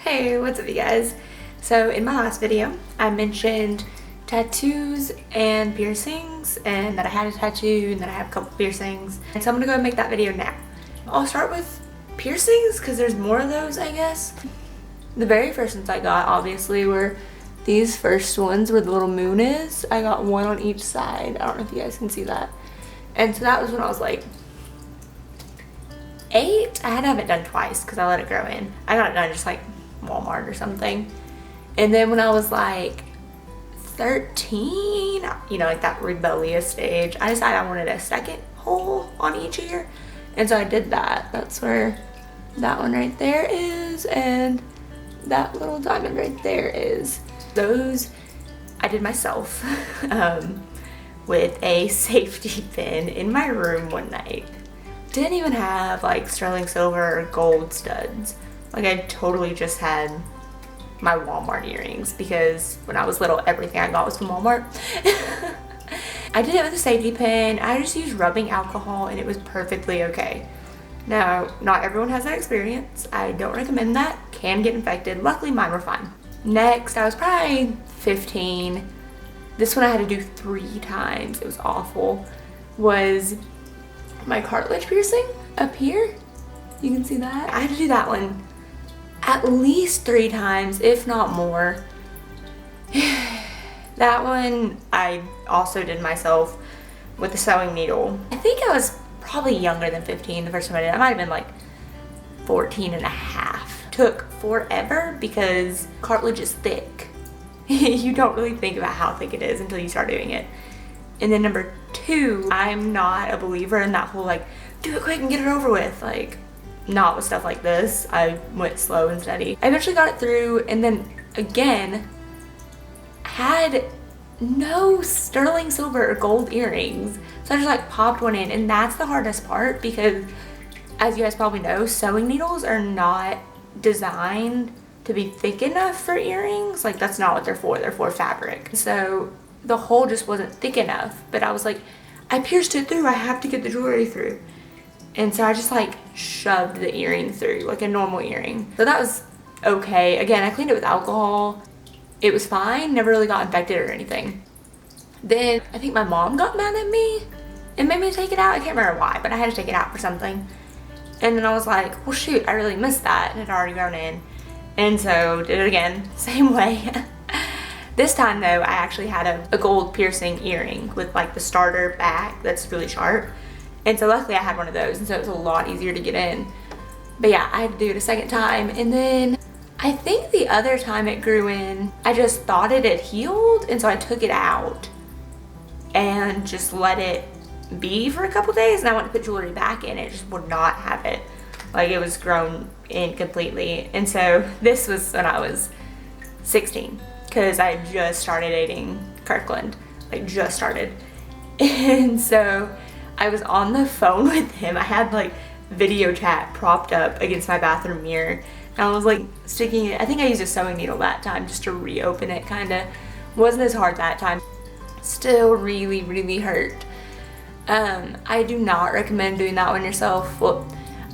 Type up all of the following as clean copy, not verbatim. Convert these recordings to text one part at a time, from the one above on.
Hey, what's up you guys? So in my last video, I mentioned tattoos and piercings and that I had a tattoo and that I have a couple piercings. And so I'm gonna go and make that video now. I'll start with piercings because there's more of those, I guess. The very first ones I got obviously were these first ones where the little moon is. I got one on each side. I don't know if you guys can see that. And so that was when I was like 8. I had to have it done twice because I let it grow in. I got it done just like Walmart or something. And then when I was like 13, you know, like that rebellious stage, I decided I wanted a second hole on each ear. And so I did that. That's where that one right there is, and that little diamond right there is. Those I did myself with a safety pin in my room one night. Didn't even have like sterling silver or gold studs. Like I totally just had my Walmart earrings because when I was little, everything I got was from Walmart. I did it with a safety pin. I just used rubbing alcohol and it was perfectly okay. Now, not everyone has that experience. I don't recommend that. Can get infected. Luckily, mine were fine. Next, I was probably 15. This one I had to do 3 times. It was awful. Was my cartilage piercing up here. You can see that. I had to do that one at least 3 times, if not more. That one I also did myself with a sewing needle. I think I was probably younger than 15 the first time I did it. I might have been like 14 and a half. Took forever because cartilage is thick. You don't really think about how thick it is until you start doing it. And then number 2, I'm not a believer in that whole like, do it quick and get it over with. Like, not with stuff like this. I went slow and steady. I eventually got it through, and then again, had no sterling silver or gold earrings. So I just like popped one in, and that's the hardest part because, as you guys probably know, sewing needles are not designed to be thick enough for earrings. Like, that's not what they're for. They're for fabric. So the hole just wasn't thick enough, but I was like, I pierced it through. I have to get the jewelry through. And so I just like shoved the earring through like a normal earring. So that was okay. Again, I cleaned it with alcohol. It was fine, never really got infected or anything. Then I think my mom got mad at me and made me take it out. I can't remember why, but I had to take it out for something. And then I was like, well shoot, I really missed that, and it had already grown in. And so did it again, same way. This time though, I actually had a gold piercing earring with like the starter back that's really sharp. And so luckily I had one of those, and so it was a lot easier to get in. But yeah, I had to do it a second time. And then I think the other time it grew in, I just thought it had healed, and so I took it out and just let it be for a couple days, and I went to put jewelry back in. It just would not have it. Like, it was grown in completely. And so this was when I was 16, because I just started dating Kirkland, like just started. And so I was on the phone with him. I had like video chat propped up against my bathroom mirror. And I was like sticking it, I think I used a sewing needle that time just to reopen it kinda. Wasn't as hard that time. Still really, really hurt. I do not recommend doing that one yourself. Well,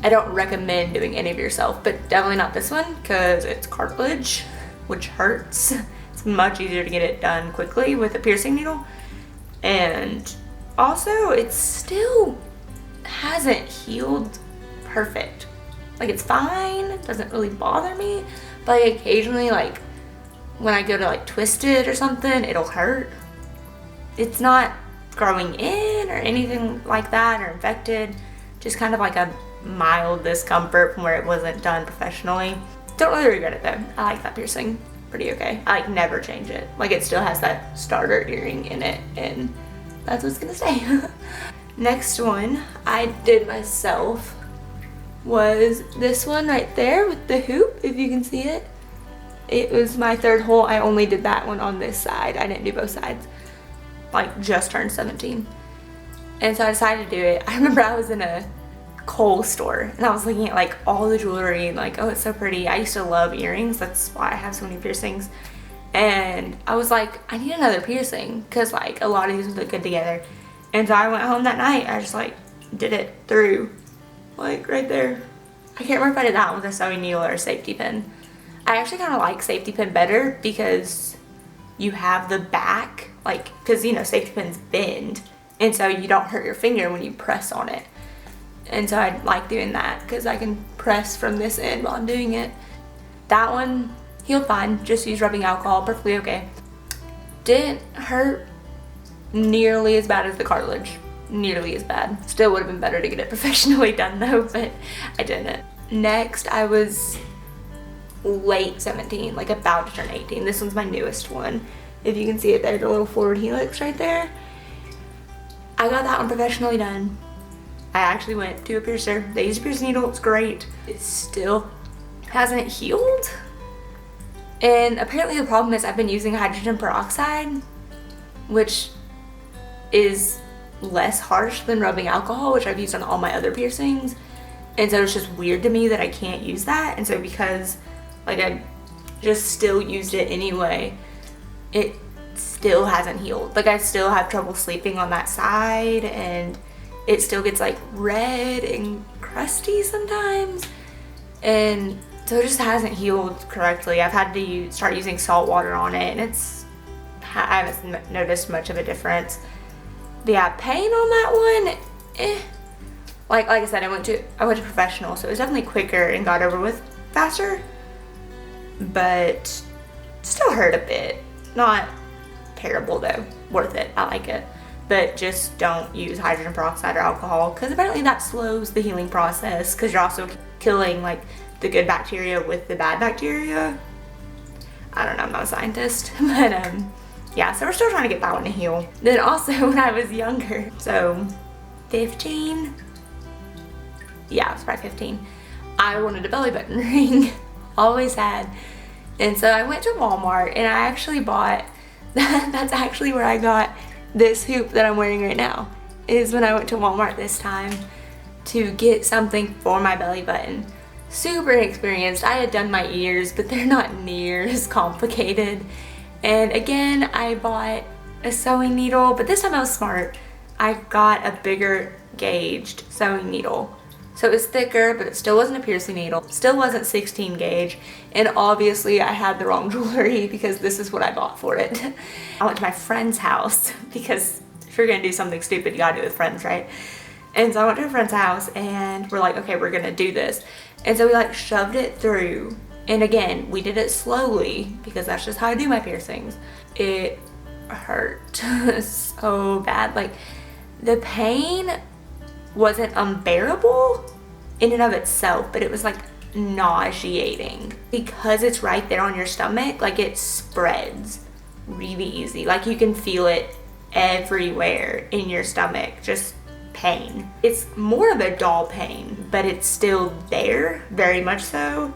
I don't recommend doing any of yourself, but definitely not this one because it's cartilage, which hurts. It's much easier to get it done quickly with a piercing needle. And also, it still hasn't healed perfect. Like, it's fine, it doesn't really bother me, but like occasionally, like when I go to like twist it or something, it'll hurt. It's not growing in or anything like that or infected, just kind of like a mild discomfort from where it wasn't done professionally. Don't really regret it though. I like that piercing, pretty okay. I like never change it. Like, it still has that starter earring in it, and that's what's gonna stay. Next one I did myself was this one right there with the hoop, if you can see it. It was my 3rd hole. I only did that one on this side. I didn't do both sides. Like, just turned 17. And so I decided to do it. I remember I was in a Kohl's store and I was looking at like all the jewelry and like, oh, it's so pretty. I used to love earrings. That's why I have so many piercings. And I was like, I need another piercing because like a lot of these would look good together. And so I went home that night. I just like did it through, like right there. I can't remember if I did that with a sewing needle or a safety pin. I actually kind of like safety pin better because you have the back, like, because you know safety pins bend, and so you don't hurt your finger when you press on it. And so I like doing that because I can press from this end while I'm doing it. That one healed fine, just used rubbing alcohol, perfectly okay. Didn't hurt nearly as bad as the cartilage, nearly as bad. Still would have been better to get it professionally done though, but I didn't. Next, I was late 17, like about to turn 18. This one's my newest one. If you can see it there, the little forward helix right there. I got that one professionally done. I actually went to a piercer. They used a piercing needle, it's great. It still hasn't healed. And apparently the problem is I've been using hydrogen peroxide, which is less harsh than rubbing alcohol, which I've used on all my other piercings. And so it's just weird to me that I can't use that. And so because like I just still used it anyway, it still hasn't healed. Like I still have trouble sleeping on that side, and it still gets like red and crusty sometimes. And so it just hasn't healed correctly. I've had to start using salt water on it, and I haven't noticed much of a difference. But yeah, pain on that one, Like I said, I went to professional, so it was definitely quicker and got over with faster, but still hurt a bit. Not terrible though, worth it, I like it. But just don't use hydrogen peroxide or alcohol, because apparently that slows the healing process, because you're also killing like the good bacteria with the bad bacteria. I don't know, I'm not a scientist, but yeah, so we're still trying to get that one to heal. Then also when I was younger, so 15, yeah, I was probably 15, I wanted a belly button ring, always had. And so I went to Walmart and I actually bought, that's actually where I got this hoop that I'm wearing right now, is when I went to Walmart this time to get something for my belly button. Super inexperienced. I had done my ears, but they're not near as complicated. And again, I bought a sewing needle, but this time I was smart. I got a bigger gauged sewing needle. So it was thicker, but it still wasn't a piercing needle. Still wasn't 16 gauge. And obviously I had the wrong jewelry because this is what I bought for it. I went to my friend's house because if you're gonna do something stupid, you gotta do it with friends, right? And so I went to a friend's house and we're like, okay, we're gonna do this. And so we like shoved it through. And again, we did it slowly because that's just how I do my piercings. It hurt so bad. Like the pain wasn't unbearable in and of itself, but it was like nauseating because it's right there on your stomach. Like it spreads really easy. Like you can feel it everywhere in your stomach, just pain. It's more of a dull pain, but it's still there, very much so.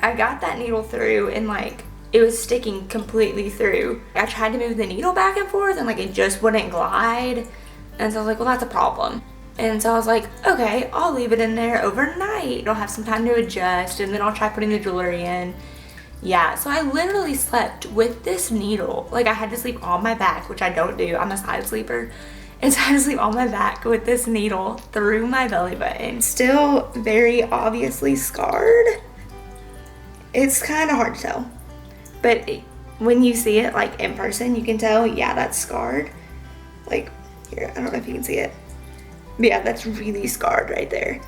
I got that needle through and like it was sticking completely through. I tried to move the needle back and forth and like it just wouldn't glide. And so I was like, well, that's a problem. And so I was like, okay, I'll leave it in there overnight. I'll have some time to adjust and then I'll try putting the jewelry in. Yeah, so I literally slept with this needle. Like I had to sleep on my back, which I don't do. I'm a side sleeper. And so I had to sleep on my back with this needle through my belly button. Still very obviously scarred. It's kind of hard to tell. But when you see it like in person, you can tell, yeah, that's scarred. Like here, I don't know if you can see it. But yeah, that's really scarred right there.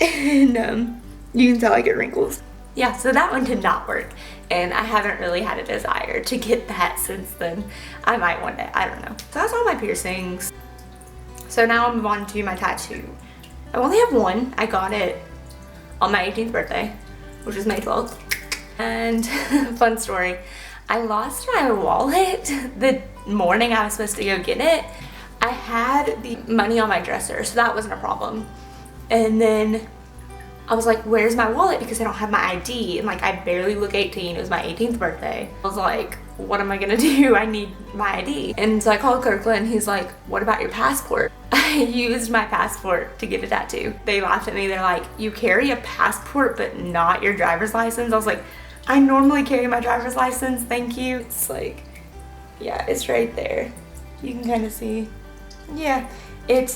And you can tell I get wrinkles. Yeah, so that one did not work. And I haven't really had a desire to get that since then. I might one day, I don't know. So that's all my piercings. So now I'll move on to my tattoo. I only have one. I got it on my 18th birthday, which is May 12th. And fun story, I lost my wallet the morning I was supposed to go get it. I had the money on my dresser, so that wasn't a problem. And then I was like, where's my wallet? Because I don't have my ID. And like, I barely look 18. It was my 18th birthday. I was like, what am I gonna do? I need my ID. And so I called Kirkland. He's like, what about your passport? I used my passport to get a tattoo. They laughed at me. They're like, you carry a passport, but not your driver's license? I was like, I normally carry my driver's license, thank you. It's like, yeah, it's right there. You can kind of see. Yeah, it's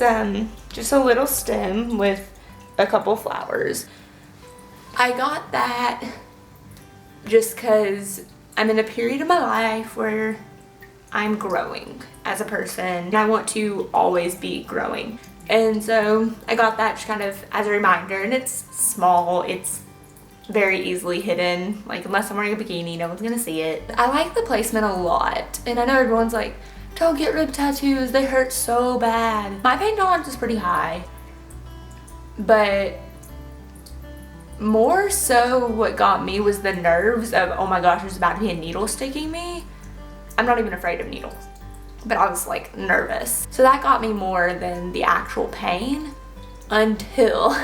just a little stem with a couple flowers. I got that just because I'm in a period of my life where I'm growing as a person and I want to always be growing. And so I got that just kind of as a reminder, and it's small, it's very easily hidden, like unless I'm wearing a bikini, no one's gonna see it. I like the placement a lot, and I know everyone's like, don't get rib tattoos, they hurt so bad. My pain tolerance is pretty high, but more so what got me was the nerves of, oh my gosh, there's about to be a needle sticking me. I'm not even afraid of needles, but I was like nervous. So that got me more than the actual pain, until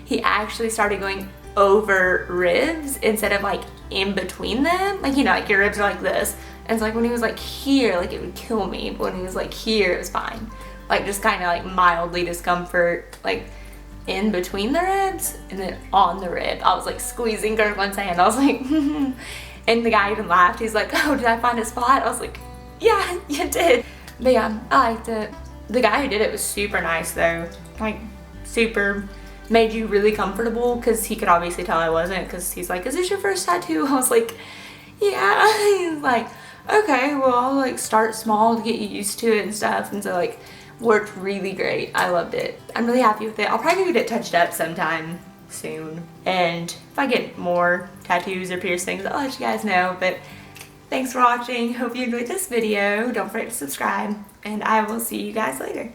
he actually started going over ribs instead of like in between them. Like, you know, like your ribs are like this. And it's like when he was like here, like it would kill me. But when he was like here, it was fine. Like just kind of like mildly discomfort, like in between the ribs and then on the rib. I was like squeezing Kirkland's hand. I was like, and the guy even laughed. He's like, oh, did I find a spot? I was like, yeah, you did. But yeah, I liked it. The guy who did it was super nice though. Like super, made you really comfortable, because he could obviously tell I wasn't, because he's like, is this your first tattoo? I was like, yeah. He's like, okay, well, I'll like start small to get you used to it and stuff. And so like worked really great. I loved it. I'm really happy with it. I'll probably get it touched up sometime soon, and if I get more tattoos or piercings, I'll let you guys know. But thanks for watching. Hope you enjoyed this video. Don't forget to subscribe, and I will see you guys later.